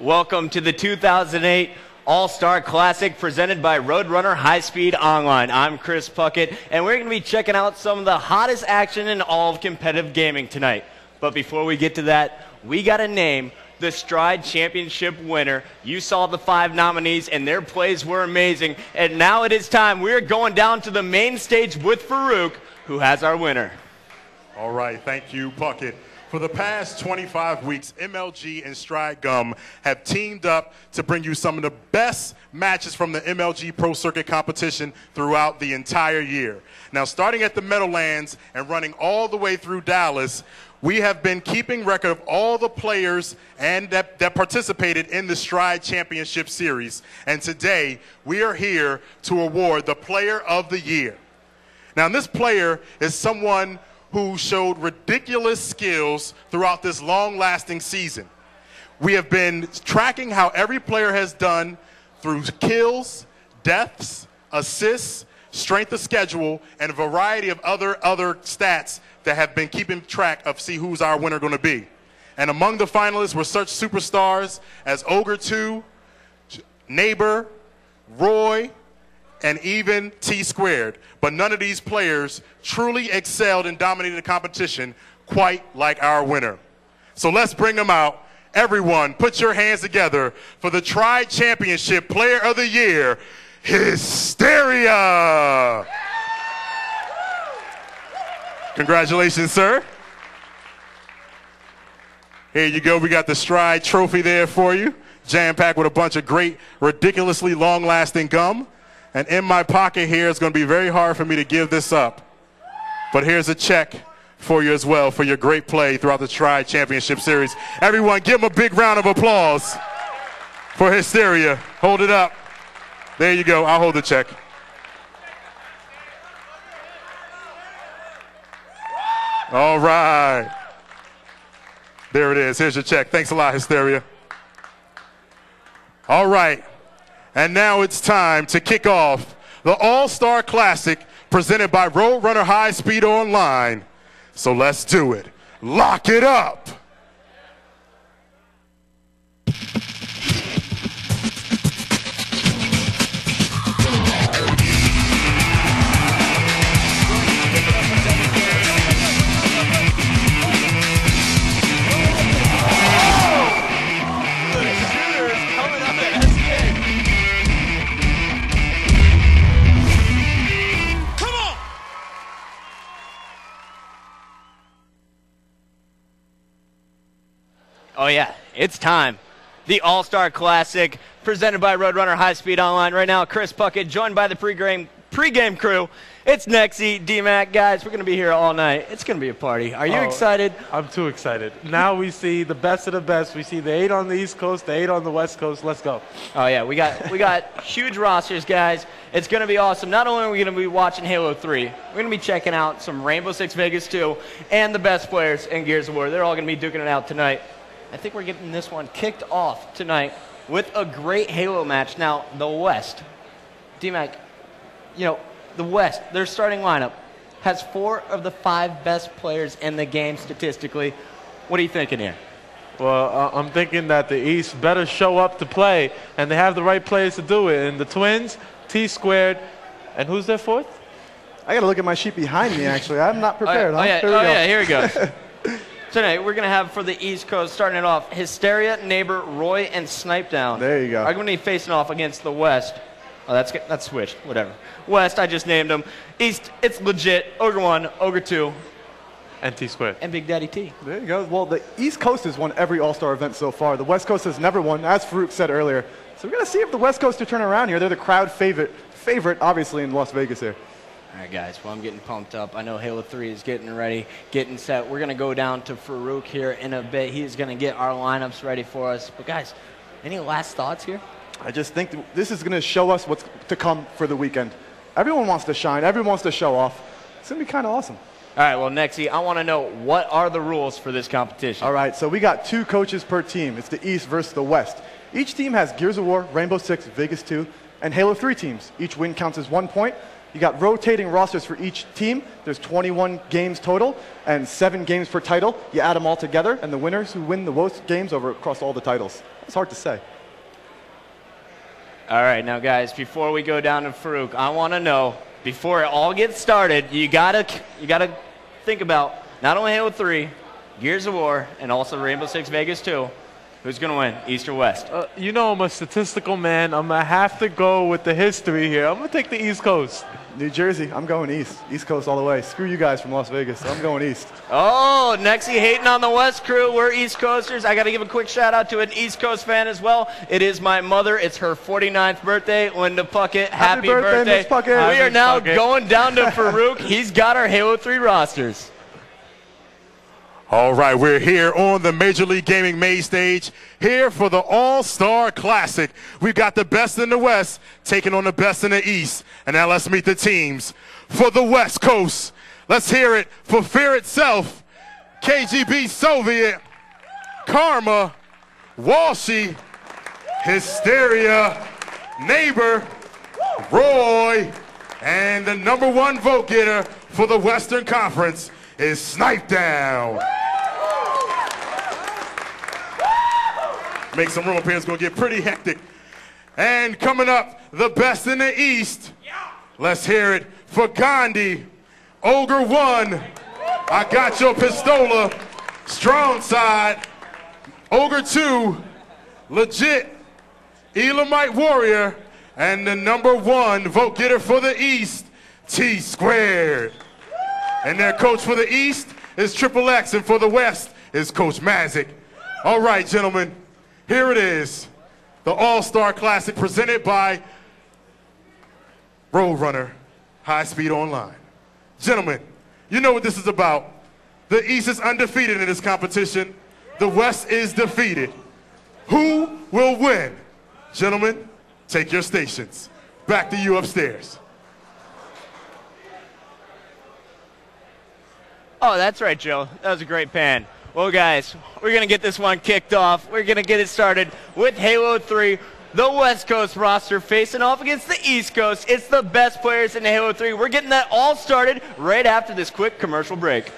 Welcome to the 2008 All-Star Classic presented by Roadrunner High Speed Online. I'm Chris Puckett, and we're going to be checking out some of the hottest action in all of competitive gaming tonight. But before we get to that, we got to name the Stride Championship winner. You saw the 5 nominees, and their plays were amazing. And now it is time. We're going down to the main stage with Farouk, who has our winner. All right, thank you, Puckett. For the past 25 weeks, MLG and Stride Gum have teamed up to bring you some of the best matches from the MLG Pro Circuit competition throughout the entire year. Now, starting at the Meadowlands and running all the way through Dallas, we have been keeping record of all the players and that participated in the Stride Championship Series. And today, we are here to award the Player of the Year. Now, this player is someone who showed ridiculous skills throughout this long-lasting season. We have been tracking how every player has done through kills, deaths, assists, strength of schedule, and a variety of other stats that have been keeping track of see who's our winner going to be. And among the finalists were such superstars as Ogre 2, Neighbor, Roy, and even T-Squared. But none of these players truly excelled and dominated the competition quite like our winner. So let's bring them out. Everyone, put your hands together for the Stride Championship Player of the Year, Hysteria! Congratulations, sir. Here you go. We got the Stride trophy there for you, jam-packed with a bunch of great, ridiculously long-lasting gum. And in my pocket here, it's going to be very hard for me to give this up. But here's a check for you as well for your great play throughout the Stride Championship Series. Everyone, give him a big round of applause for Hysteria. Hold it up. There you go. I'll hold the check. All right. There it is. Here's your check. Thanks a lot, Hysteria. All right. And now it's time to kick off the All-Star Classic presented by Roadrunner High Speed Online. So let's do it. Lock it up. Oh yeah, it's time. The All-Star Classic, presented by Roadrunner High Speed Online. Right now, Chris Puckett, joined by the pregame crew. It's Nexy, D-Mac. Guys, we're going to be here all night. It's going to be a party. Are you excited? I'm too excited. Now we see the best of the best. We see the 8 on the East Coast, the 8 on the West Coast. Let's go. Oh yeah, we got huge rosters, guys. It's going to be awesome. Not only are we going to be watching Halo 3, we're going to be checking out some Rainbow Six Vegas 2 and the best players in Gears of War. They're all going to be duking it out tonight. I think we're getting this one kicked off tonight with a great Halo match. Now, the West, D-Mac, the West, their starting lineup has 4 of the 5 best players in the game statistically. What are you thinking here? Well, I'm thinking that the East better show up to play, and they have the right players to do it. And the Twins, T-Squared, and who's their 4th? I got to look at my sheet behind me, actually. I'm not prepared. Here we go. Tonight, we're going to have for the East Coast, starting it off, Hysteria, Neighbor, Roy, and Snipe Down. There you go. Are going to be facing off against the West. Oh, that's switched. Whatever. West, I just named them. East, it's legit. Ogre 1, Ogre 2. And T-Squared. And Big Daddy T. There you go. Well, the East Coast has won every All-Star event so far. The West Coast has never won, as Farouk said earlier. So we're going to see if the West Coast are turning around here. They're the crowd favorite, obviously, in Las Vegas here. All right, guys, well, I'm getting pumped up. I know Halo 3 is getting ready, getting set. We're going to go down to Farouk here in a bit. He's going to get our lineups ready for us. But, guys, any last thoughts here? I just think this is going to show us what's to come for the weekend. Everyone wants to shine. Everyone wants to show off. It's going to be kind of awesome. All right, well, Nexy, I want to know, what are the rules for this competition? All right, so we got 2 coaches per team. It's the East versus the West. Each team has Gears of War, Rainbow Six, Vegas 2, and Halo 3 teams. Each win counts as 1 point. You got rotating rosters for each team. There's 21 games total and 7 games per title. You add them all together, and the winners who win the most games over across all the titles. It's hard to say. All right, now guys, before we go down to Farouk, I want to know, before it all gets started, you gotta think about not only Halo 3, Gears of War, and also Rainbow Six Vegas 2. Who's going to win, East or West? You know I'm a statistical man. I'm going to have to go with the history here. I'm going to take the East Coast. New Jersey, I'm going East. East Coast all the way. Screw you guys from Las Vegas. I'm going East. Oh, Nexie hating on the West crew. We're East Coasters. I got to give a quick shout out to an East Coast fan as well. It is my mother. It's her 49th birthday. Linda Puckett, happy birthday. Miss Puckett. We are now going down to Farouk. He's got our Halo 3 rosters. All right, we're here on the Major League Gaming main stage, here for the All-Star Classic. We've got the best in the West taking on the best in the East. And now let's meet the teams for the West Coast. Let's hear it for Fear Itself, KGB Soviet, Karma, Walshy, Hysteria, Neighbor, Roy, and the #1 vote getter for the Western Conference is Snipe Down. Make some room up here, it's gonna get pretty hectic. And coming up, the best in the East. Let's hear it for Gandhi, Ogre 1, I Got Your Pistola, Strong Side, Ogre 2, Legit, Elamite Warrior, and the #1 vote getter for the East, T Squared. And their coach for the East is Triple X, and for the West is Coach Mazik. All right, gentlemen, here it is, the All-Star Classic presented by Roadrunner High Speed Online. Gentlemen, you know what this is about. The East is undefeated in this competition. The West is defeated. Who will win? Gentlemen, take your stations. Back to you upstairs. Oh, that's right, Joe. That was a great pan. Well, guys, we're going to get this one kicked off. We're going to get it started with Halo 3, the West Coast roster facing off against the East Coast. It's the best players in Halo 3. We're getting that all started right after this quick commercial break.